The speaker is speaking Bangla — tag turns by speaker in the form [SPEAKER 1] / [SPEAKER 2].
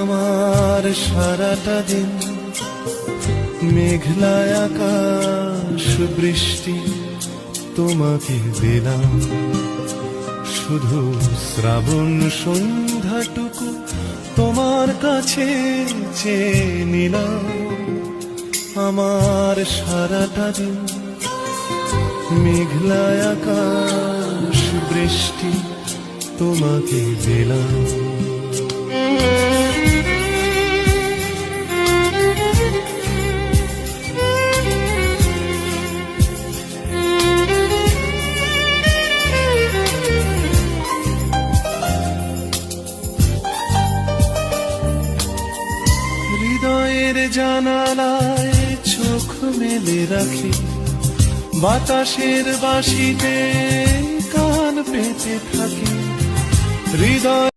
[SPEAKER 1] আমার সারাটা দিন মেঘলা আকাশ বৃষ্টি তোমাকে দিলাম, শুধু শ্রাবণ সন্ধ্যাটুকু তোমার কাছে চেয়ে নিলাম। আমার সারাটা দিন মেঘলা আকাশ বৃষ্টি তোমাকে দিলাম। হৃদয়ের জানালায় চোখ মেলে রাখি, বাতাসের বাঁশিতে কান পেতে থাকি। হৃদয়